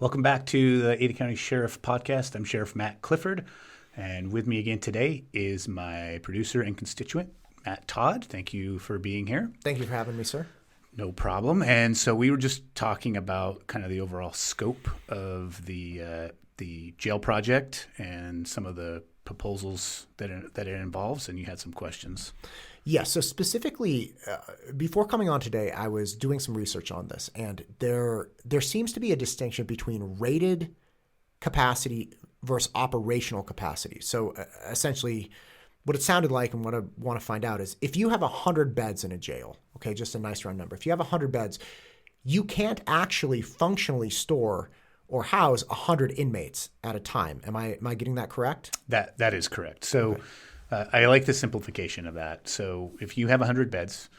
Welcome back to the Ada County Sheriff Podcast. I'm Sheriff Matt Clifford, and with me again today is my producer and constituent, Matt Todd. Thank you for being here. Thank you for having me, sir. No problem. And so we were just talking about kind of the overall scope of the jail project and some of the proposals that it involves, and you had some questions. Yeah, so specifically, before coming on today, I was doing some research on this, and there seems to be a distinction between rated capacity versus operational capacity. So essentially, what it sounded like and what I want to find out is if you have 100 beds in a jail, okay, just a nice round number, if you have 100 beds, you can't actually functionally store or house 100 inmates at a time. Am I getting that correct? That is correct. So. Okay. I like the simplification of that. So if you have 100 beds,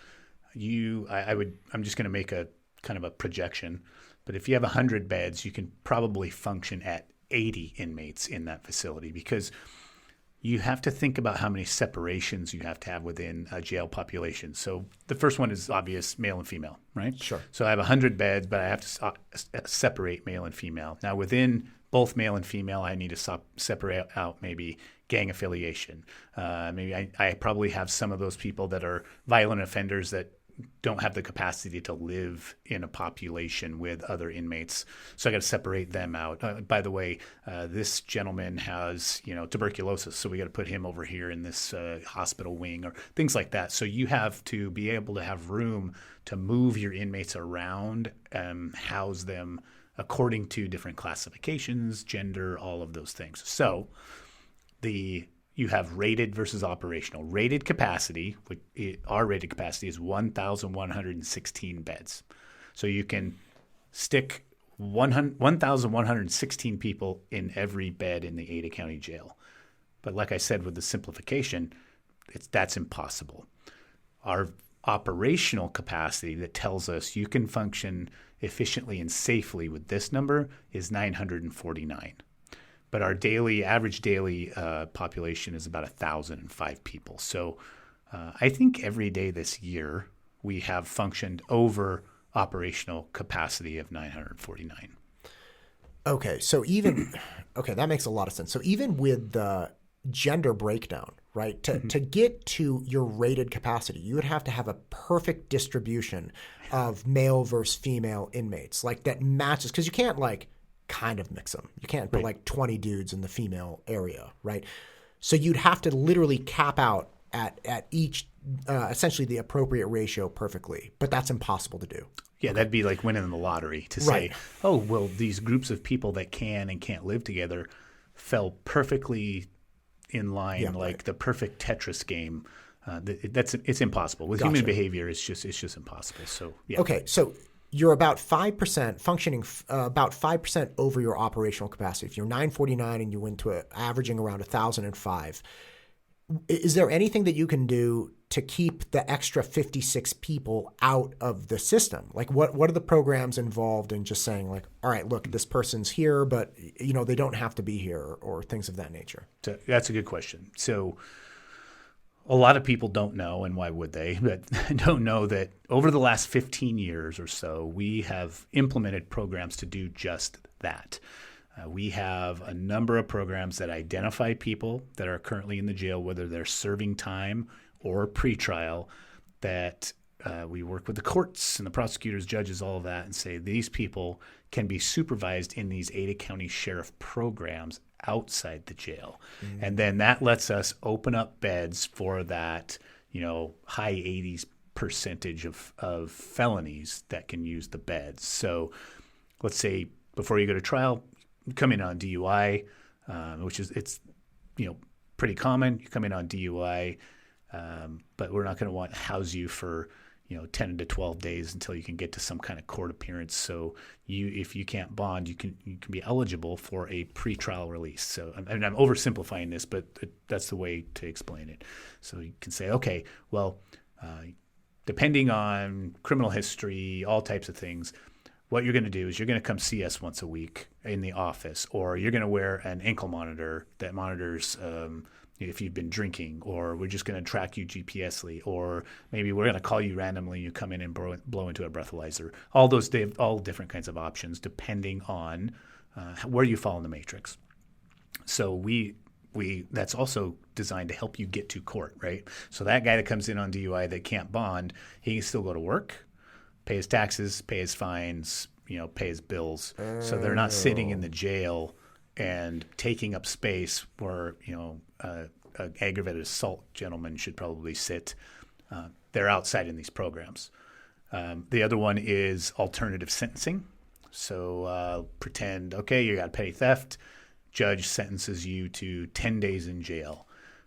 I'm just going to make a kind of a projection, but if you have 100 beds, you can probably function at 80 inmates in that facility because you have to think about how many separations you have to have within a jail population. So the first one is obvious, male and female, right? Sure. So I have 100 beds, but I have to separate male and female. Now within both male and female, I need to separate out maybe gang affiliation. Maybe I probably have some of those people that are violent offenders that don't have the capacity to live in a population with other inmates. So I got to separate them out. By the way, this gentleman has, tuberculosis, so we got to put him over here in this hospital wing or things like that. So you have to be able to have room to move your inmates around, house them according to different classifications, gender, all of those things. So you have rated versus operational. Rated capacity, our rated capacity is 1,116 beds. So you can stick 1,116 people in every bed in the Ada County Jail. But like I said, with the simplification, that's impossible. Our operational capacity that tells us you can function efficiently and safely with this number is 949. But our average daily population is about 1,005 people. So I think every day this year we have functioned over operational capacity of 949. Okay, that makes a lot of sense. So even with the gender breakdown, right, to get to your rated capacity, you would have to have a perfect distribution of male versus female inmates, like that matches, because you can't kind of mix them. You can't put 20 dudes in the female area, right? So you'd have to literally cap out at each, essentially the appropriate ratio perfectly, but that's impossible to do. Yeah, that'd be like winning the lottery to say, oh, well, these groups of people that can and can't live together fell perfectly in line, the perfect Tetris game. It's impossible. With human behavior, it's just impossible. So, yeah. Okay, so you're about 5% functioning, about 5% over your operational capacity. If you're 949 and you went to averaging around 1,005, is there anything that you can do to keep the extra 56 people out of the system? Like what are the programs involved in just saying all right, look, this person's here, but they don't have to be here or things of that nature? So that's a good question. So a lot of people don't know, and why would they, but don't know that over the last 15 years or so, we have implemented programs to do just that. We have a number of programs that identify people that are currently in the jail, whether they're serving time or pretrial, that we work with the courts and the prosecutors, judges, all of that, and say these people can be supervised in these Ada County Sheriff programs outside the jail. Mm-hmm. And then that lets us open up beds for that, high 80s percentage of felonies that can use the beds. So let's say before you go to trial, you come in on DUI, which is, pretty common. You come in on DUI, but we're not going to want to house you for 10 to 12 days until you can get to some kind of court appearance. So if you can't bond, you can be eligible for a pretrial release. So I'm oversimplifying this, but that's the way to explain it. So you can say, okay, well, depending on criminal history, all types of things, what you're going to do is you're going to come see us once a week in the office, or you're going to wear an ankle monitor that monitors if you've been drinking, or we're just going to track you GPSly, or maybe we're going to call you randomly. You come in and blow into a breathalyzer. All different kinds of options depending on where you fall in the matrix. So we that's also designed to help you get to court, right? So that guy that comes in on DUI that can't bond, he can still go to work, pay his taxes, pay his fines, pay his bills. So they're not sitting in the jail and taking up space where, an aggravated assault gentleman should probably sit. They're outside in these programs. The other one is alternative sentencing. So pretend, okay, you got petty theft. Judge sentences you to 10 days in jail.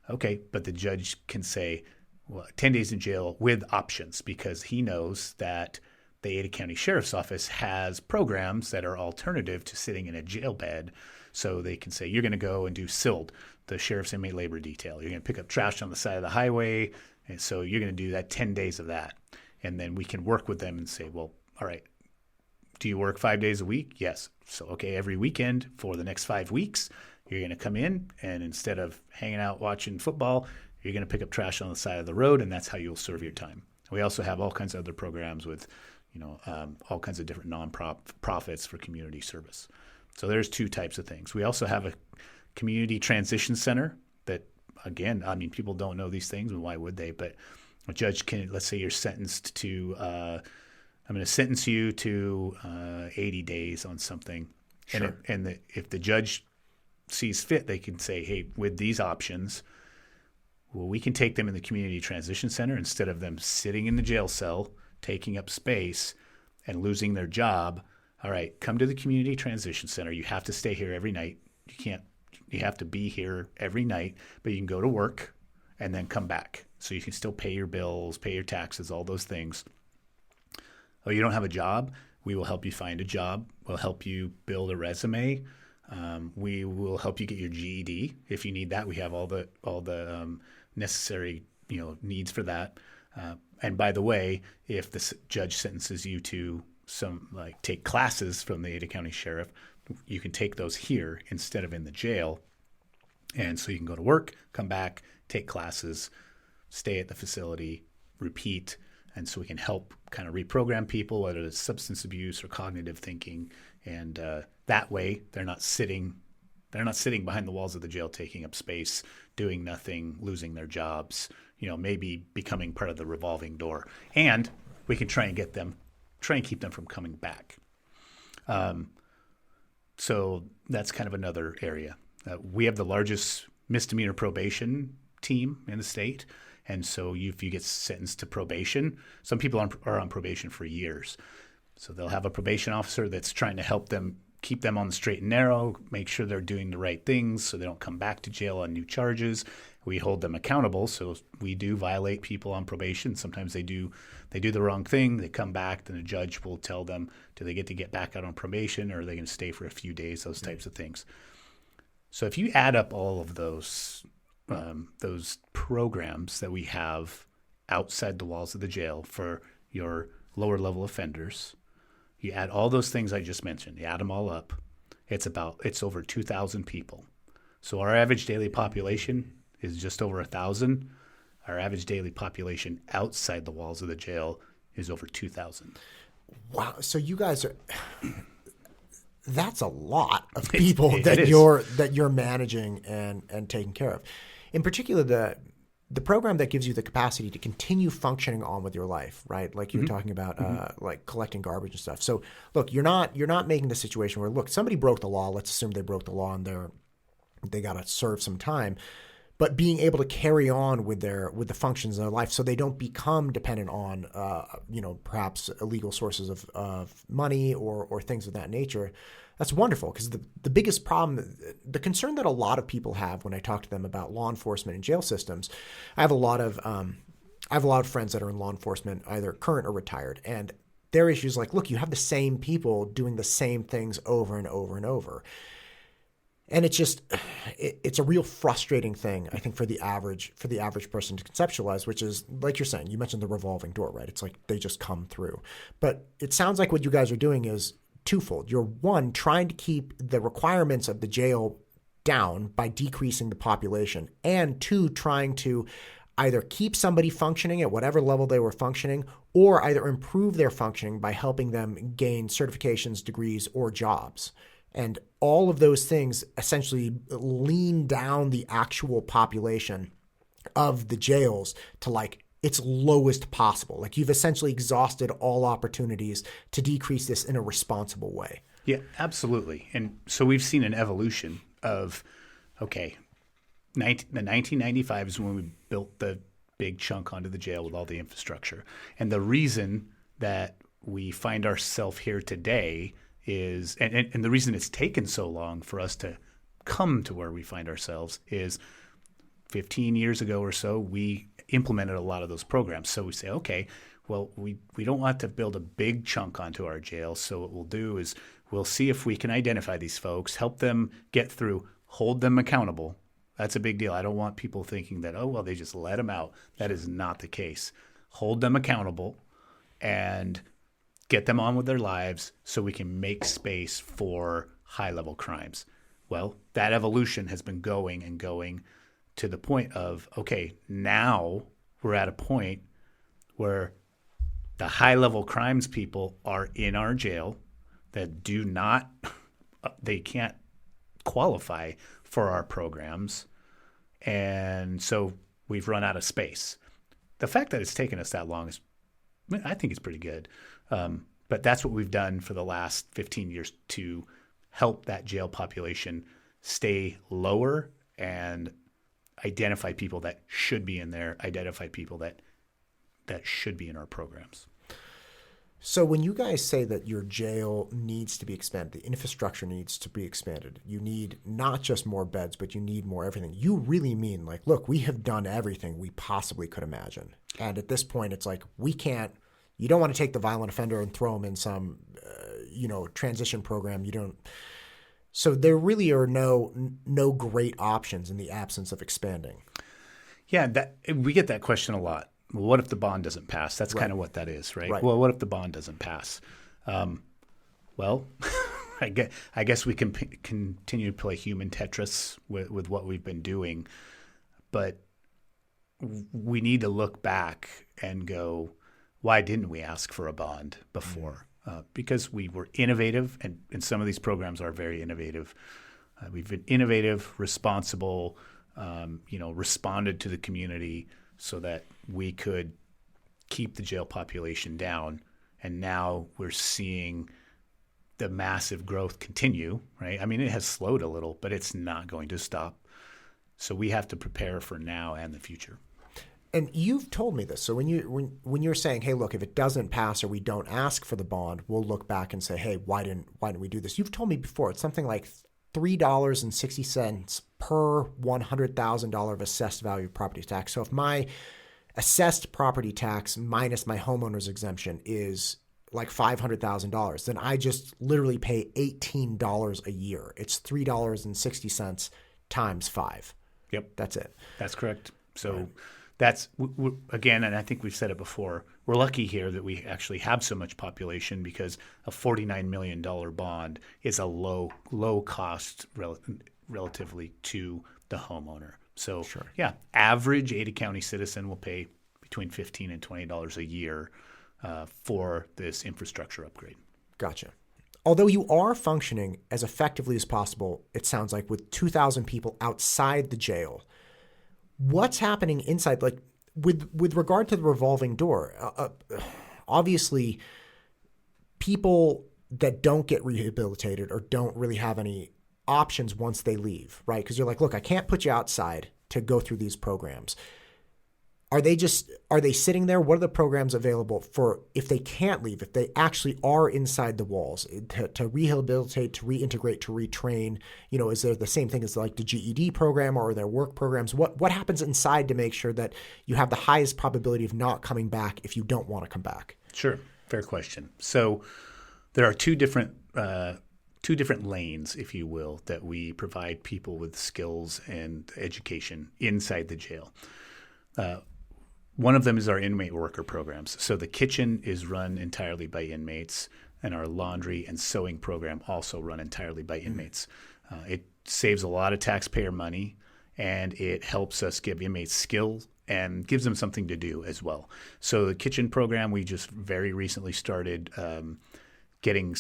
Okay, but the judge can say, well, 10 days in jail with options, because he knows that the Ada County Sheriff's Office has programs that are alternative to sitting in a jail bed. So they can say, you're going to go and do SILD, the Sheriff's Inmate Labor Detail. You're going to pick up trash on the side of the highway. And so you're going to do that 10 days of that. And then we can work with them and say, well, all right, do you work 5 days a week? Yes. So, okay, every weekend for the next 5 weeks, you're going to come in, and instead of hanging out watching football, you're going to pick up trash on the side of the road, and that's how you'll serve your time. We also have all kinds of other programs with, all kinds of different non-profits for community service. So there's two types of things. We also have a community transition center that, again, people don't know these things, and why would they? But a judge can, let's say you're sentenced to I'm going to sentence you to 80 days on something. Sure. And if the judge sees fit, they can say, hey, with these options, well, we can take them in the community transition center instead of them sitting in the jail cell, taking up space and losing their job. All right, come to the community transition center. You have to stay here every night. You have to be here every night, but you can go to work and then come back. So you can still pay your bills, pay your taxes, all those things. Oh, you don't have a job? We will help you find a job. We'll help you build a resume. We will help you get your GED if you need that. We have all the necessary needs for that. And by the way, if the judge sentences you to take classes from the Ada County Sheriff, you can take those here instead of in the jail. And so you can go to work, come back, take classes, stay at the facility, repeat. And so we can help kind of reprogram people, whether it's substance abuse or cognitive thinking. And that way they're not sitting behind the walls of the jail, taking up space, doing nothing, losing their jobs, maybe becoming part of the revolving door. And we can try and keep them from coming back. So that's kind of another area. We have the largest misdemeanor probation team in the state. And so if you get sentenced to probation, some people are on probation for years. So they'll have a probation officer that's trying to help them, keep them on the straight and narrow, make sure they're doing the right things so they don't come back to jail on new charges. We hold them accountable. So we do violate people on probation. Sometimes they do the wrong thing. They come back, then the judge will tell them, do they get back out on probation, or are they going to stay for a few days, those types of things. So if you add up all of those programs that we have outside the walls of the jail for your lower level offenders, you add all those things I just mentioned, you add them all up, it's over 2,000 people. So our average daily population is just over 1,000. Our average daily population outside the walls of the jail is over 2,000. Wow. So you guys are... That's a lot of people that you're managing and taking care of. In particular, the program that gives you the capacity to continue functioning on with your life, right? Like you were talking about, like collecting garbage and stuff. So look, you're not making the situation where, look, somebody broke the law. Let's assume they broke the law and they got to serve some time, but being able to carry on with the functions of their life, so they don't become dependent on, perhaps illegal sources of money or things of that nature. That's wonderful, because the biggest problem, the concern that a lot of people have when I talk to them about law enforcement and jail systems, I have a lot of friends that are in law enforcement, either current or retired, and their issues like, look, you have the same people doing the same things over and over and over. And it's a real frustrating thing, I think, for the average person to conceptualize, which is, like you're saying, you mentioned the revolving door, right? It's like they just come through. But it sounds like what you guys are doing is twofold. You're, one, trying to keep the requirements of the jail down by decreasing the population, and two, trying to either keep somebody functioning at whatever level they were functioning, or either improve their functioning by helping them gain certifications, degrees, or jobs. And all of those things essentially lean down the actual population of the jails to like its lowest possible. Like you've essentially exhausted all opportunities to decrease this in a responsible way. Yeah, absolutely. And so we've seen an evolution of, okay, the 1995 is when we built the big chunk onto the jail with all the infrastructure. And the reason that we find ourselves here today is, and the reason it's taken so long for us to come to where we find ourselves is 15 years ago or so, we implemented a lot of those programs. So we say, okay, well, we don't want to build a big chunk onto our jail. So what we'll do is we'll see if we can identify these folks, help them get through, hold them accountable. That's a big deal. I don't want people thinking that, oh, well, they just let them out. That is not the case. Hold them accountable and get them on with their lives so we can make space for high-level crimes. Well, that evolution has been going and going to the point of, okay, now we're at a point where the high-level crimes people are in our jail that do not, they can't qualify for our programs. And so we've run out of space. The fact that it's taken us that long is, I think it's pretty good. But that's what we've done for the last 15 years to help that jail population stay lower and identify people that should be in there, identify people that should be in our programs. So when you guys say that your jail needs to be expanded, the infrastructure needs to be expanded, you need not just more beds, but you need more everything. You really mean like, look, we have done everything we possibly could imagine. And at this point, it's like, we can't, you don't want to take the violent offender and throw him in some, transition program. You don't. So there really are no great options in the absence of expanding. Yeah, we get that question a lot. Well, what if the bond doesn't pass? That's kind of what that is, right? Well, what if the bond doesn't pass? Well, I guess we can continue to play human Tetris with what we've been doing, but we need to look back and go, why didn't we ask for a bond before? Because we were innovative, and some of these programs are very innovative. We've been innovative, responsible, responded to the community so that we could keep the jail population down. And now we're seeing the massive growth continue, right? I mean, it has slowed a little, but it's not going to stop. So we have to prepare for now and the future. And you've told me this. So when you're saying, hey, look, if it doesn't pass or we don't ask for the bond, we'll look back and say, hey, why didn't we do this? You've told me before it's something like $3.60 per $100,000 of assessed value of property tax. So if my assessed property tax minus my homeowner's exemption is like $500,000, then I just literally pay $18 a year. It's $3.60 times 5. Yep. That's it. That's correct. So that's, again, and I think we've said it before, we're lucky here that we actually have so much population because a $49 million bond is a low cost relatively to the homeowner. So, yeah, average Ada County citizen will pay between $15 and $20 a year for this infrastructure upgrade. Gotcha. Although you are functioning as effectively as possible, it sounds like, with 2,000 people outside the jail, what's happening inside? Like with regard to the revolving door, obviously people that don't get rehabilitated or don't really have any options once they leave, right? Because you're like, look, I can't put you outside to go through these programs. Are they sitting there? What are the programs available for if they can't leave, if they actually are inside the walls to rehabilitate, to reintegrate, to retrain? Is there the same thing as like the GED program, or are there work programs? What happens inside to make sure that you have the highest probability of not coming back if you don't want to come back? Sure. Fair question. So there are two different lanes, if you will, that we provide people with skills and education inside the jail. One of them is our inmate worker programs. So the kitchen is run entirely by inmates, and our laundry and sewing program also run entirely by inmates. It saves a lot of taxpayer money, and it helps us give inmates skills and gives them something to do as well. So the kitchen program, we just very recently started getting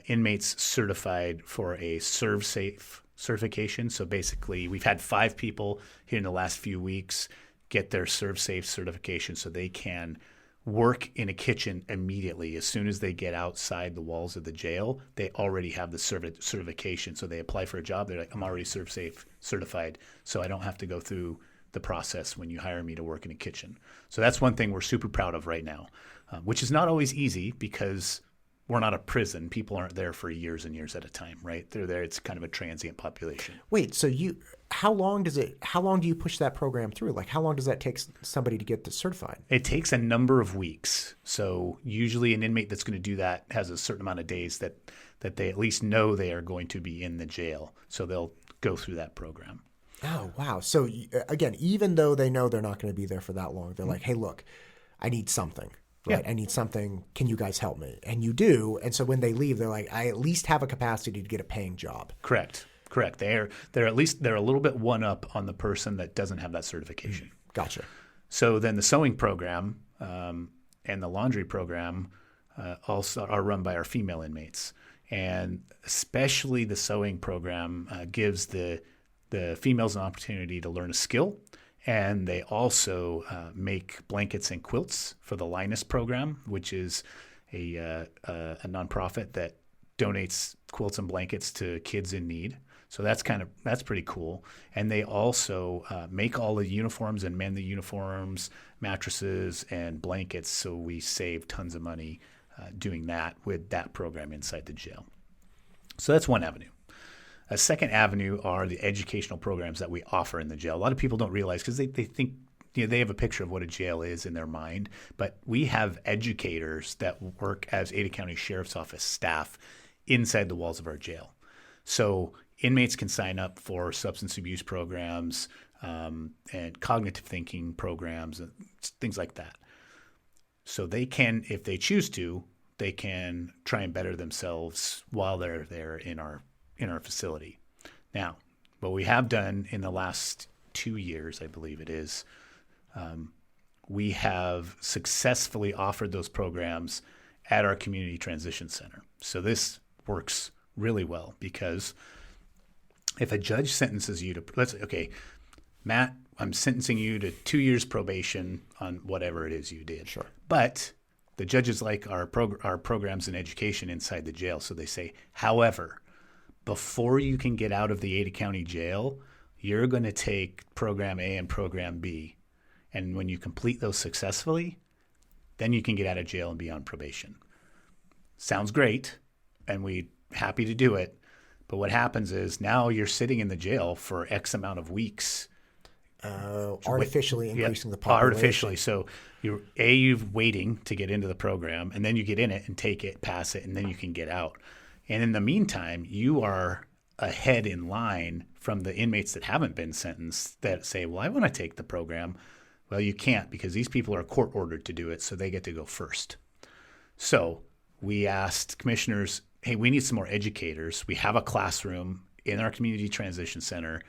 inmates certified for a ServSafe certification. So basically, we've had 5 people here in the last few weeks get their ServSafe certification so they can work in a kitchen immediately. As soon as they get outside the walls of the jail, they already have the certification. So they apply for a job. They're like, I'm already ServSafe certified, so I don't have to go through the process when you hire me to work in a kitchen. So that's one thing we're super proud of right now, which is not always easy because we're not a prison. People aren't there for years and years at a time, right? They're there. It's kind of a transient population. Wait, so how long do you push that program through? Like, how long does that take somebody to get this certified? It takes a number of weeks. So usually an inmate that's going to do that has a certain amount of days that they at least know they are going to be in the jail. So they'll go through that program. Oh, wow. So again, even though they know they're not going to be there for that long, they're like, hey, look, I need something. Right. Yeah. I need something. Can you guys help me? And you do. And so when they leave, they're like, I at least have a capacity to get a paying job. Correct. They're a little bit one up on the person that doesn't have that certification. Gotcha. So then the sewing program and the laundry program also are run by our female inmates, and especially the sewing program gives the females an opportunity to learn a skill. And they also make blankets and quilts for the Linus program, which is a nonprofit that donates quilts and blankets to kids in need. So that's pretty cool. And they also make all the uniforms and mend the uniforms, mattresses, and blankets. So we save tons of money doing that with that program inside the jail. So that's one avenue. A second avenue are the educational programs that we offer in the jail. A lot of people don't realize because they think they have a picture of what a jail is in their mind, but we have educators that work as Ada County Sheriff's Office staff inside the walls of our jail. So inmates can sign up for substance abuse programs and cognitive thinking programs and things like that. So they can, if they choose to, they can try and better themselves while they're there in our facility. Now, what we have done in the last 2 years, I believe it is, we have successfully offered those programs at our community transition center. So this works really well because if a judge sentences you to, Matt, I'm sentencing you to 2 years probation on whatever it is you did. Sure. But the judges like our programs in education inside the jail. So they say, however, before you can get out of the Ada County Jail, you're going to take Program A and Program B. And when you complete those successfully, then you can get out of jail and be on probation. Sounds great, and we're happy to do it. But what happens is now you're sitting in the jail for X amount of weeks. Artificially increasing the population. Artificially. So you're waiting to get into the program, and then you get in it and take it, pass it, and then you can get out. And in the meantime, you are ahead in line from the inmates that haven't been sentenced that say, well, I want to take the program. Well, you can't because these people are court ordered to do it, so they get to go first. So we asked commissioners, hey, we need some more educators. We have a classroom in our community transition center.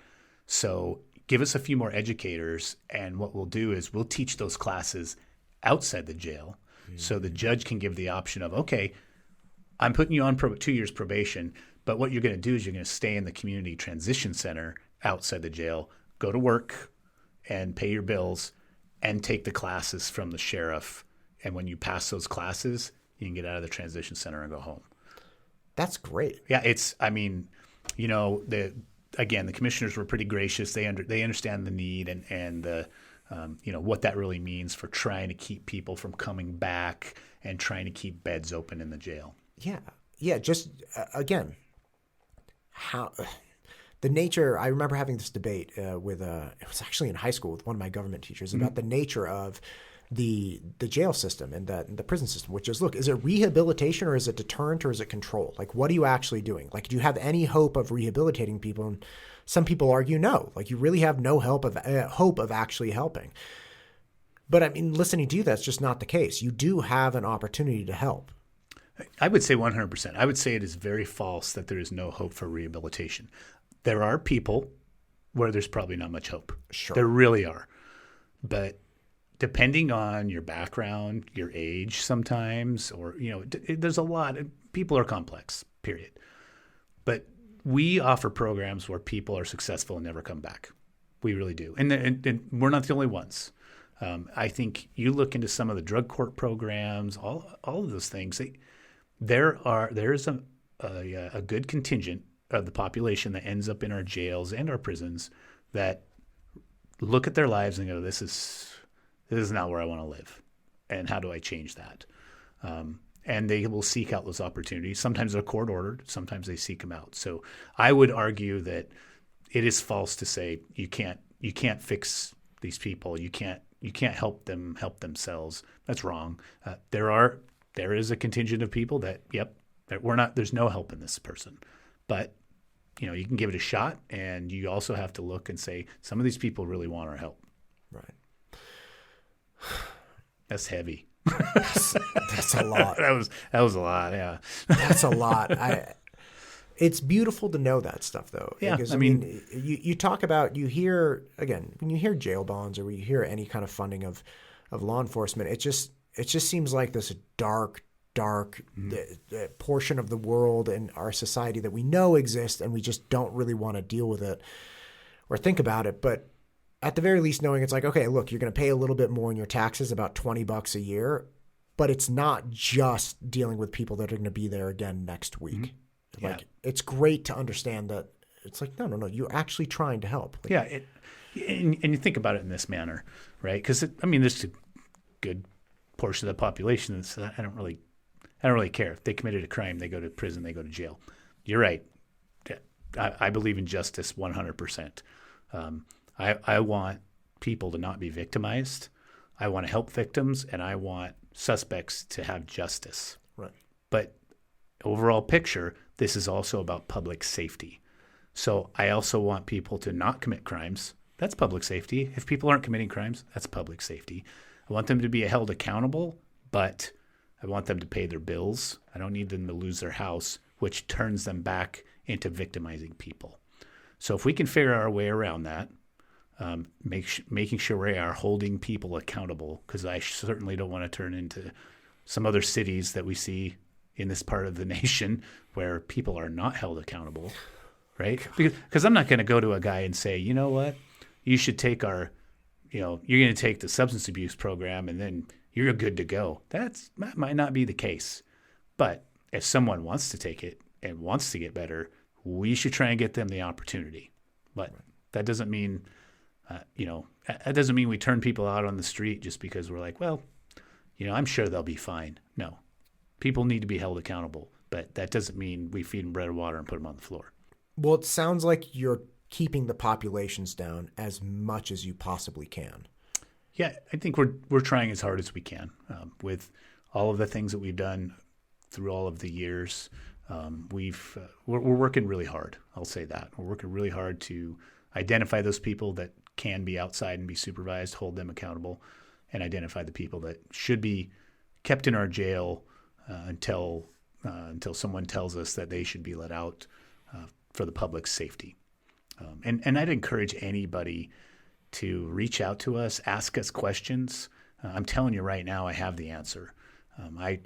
So give us a few more educators, and what we'll do is we'll teach those classes outside the jail. Mm-hmm. So the judge can give the option of, okay, I'm putting you on 2 years probation, but what you're going to do is you're going to stay in the community transition center outside the jail, go to work and pay your bills and take the classes from the sheriff. And when you pass those classes, you can get out of the transition center and go home. That's great. Yeah, the commissioners were pretty gracious. They understand the need and the what that really means for trying to keep people from coming back and trying to keep beds open in the jail. Yeah. Just again, how the nature. I remember having this debate with it was actually in high school with one of my government teachers about the nature of the jail system and the prison system, which is, look, is it rehabilitation or is it deterrent or is it control? Like, what are you actually doing? Like, do you have any hope of rehabilitating people? And some people argue no. Like, you really have no hope of actually helping. But I mean, listening to you, that's just not the case. You do have an opportunity to help. I would say 100%. I would say it is very false that there is no hope for rehabilitation. There are people where there's probably not much hope. Sure. There really are. But depending on your background, your age sometimes, or, there's a lot. people are complex, period. But we offer programs where people are successful and never come back. We really do. And we're not the only ones. I think you look into some of the drug court programs, all of those things. There is a good contingent of the population that ends up in our jails and our prisons that look at their lives and go, this is not where I want to live. And how do I change that? And they will seek out those opportunities. Sometimes they're court ordered. Sometimes they seek them out. So I would argue that it is false to say you can't fix these people. You can't help them help themselves. That's wrong. There is a contingent of people that there's no help in this person, but you can give it a shot, and you also have to look and say some of these people really want our help. Right. That's heavy. That's a lot. That was a lot. Yeah. That's a lot. It's beautiful to know that stuff, though. Yeah. Because, I mean, you talk about, you hear, again, when you hear jail bonds or when you hear any kind of funding of law enforcement, it just seems like this dark portion of the world and our society that we know exists, and we just don't really want to deal with it or think about it. But at the very least, knowing it's like, okay, look, you're going to pay a little bit more in your taxes, about $20 a year, but it's not just dealing with people that are going to be there again next week. Mm-hmm. Like, it's great to understand that it's like, no, you're actually trying to help. Like, and you think about it in this manner, right? Because there's a good portion of the population that says, I don't really care. If they committed a crime, they go to prison, they go to jail. You're right. I believe in justice 100%. I want people to not be victimized. I want to help victims, and I want suspects to have justice. Right. But overall picture, this is also about public safety. So I also want people to not commit crimes. That's public safety. If people aren't committing crimes, that's public safety. I want them to be held accountable, but I want them to pay their bills. I don't need them to lose their house, which turns them back into victimizing people. So if we can figure our way around that, making sure we are holding people accountable, because I certainly don't want to turn into some other cities that we see in this part of the nation where people are not held accountable, right? Because I'm not going to go to a guy and say, you know what, you should take you're going to take the substance abuse program and then you're good to go. That might not be the case. But if someone wants to take it and wants to get better, we should try and get them the opportunity. But that doesn't mean, that doesn't mean we turn people out on the street just because we're like, well, I'm sure they'll be fine. No, people need to be held accountable, but that doesn't mean we feed them bread and water and put them on the floor. Well, it sounds like you're keeping the populations down as much as you possibly can. Yeah, I think we're trying as hard as we can with all of the things that we've done through all of the years. We're working really hard. I'll say that we're working really hard to identify those people that can be outside and be supervised, hold them accountable, and identify the people that should be kept in our jail until someone tells us that they should be let out for the public's safety. And I'd encourage anybody to reach out to us, ask us questions. I'm telling you right now, I have the answer. I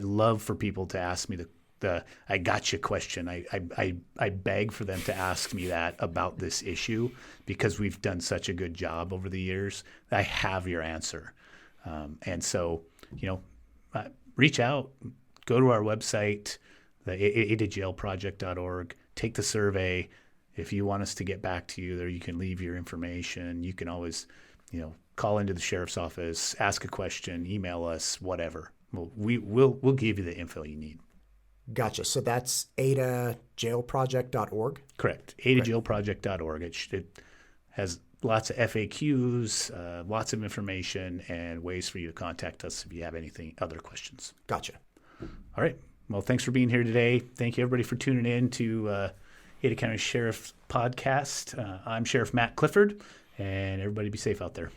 love for people to ask me the I gotcha question. I beg for them to ask me that about this issue because we've done such a good job over the years. I have your answer. And so, reach out, go to our website, the aidedjailproject.org, take the survey. If you want us to get back to you there, you can leave your information. You can always, call into the sheriff's office, ask a question, email us, whatever. We'll give you the info you need. Gotcha. So that's aidedjailproject.org? Correct. aidedjailproject.org. It has lots of FAQs, lots of information, and ways for you to contact us if you have other questions. Gotcha. All right. Well, thanks for being here today. Thank you, everybody, for tuning in to Ada County Sheriff's Podcast. I'm Sheriff Matt Clifford, and everybody be safe out there.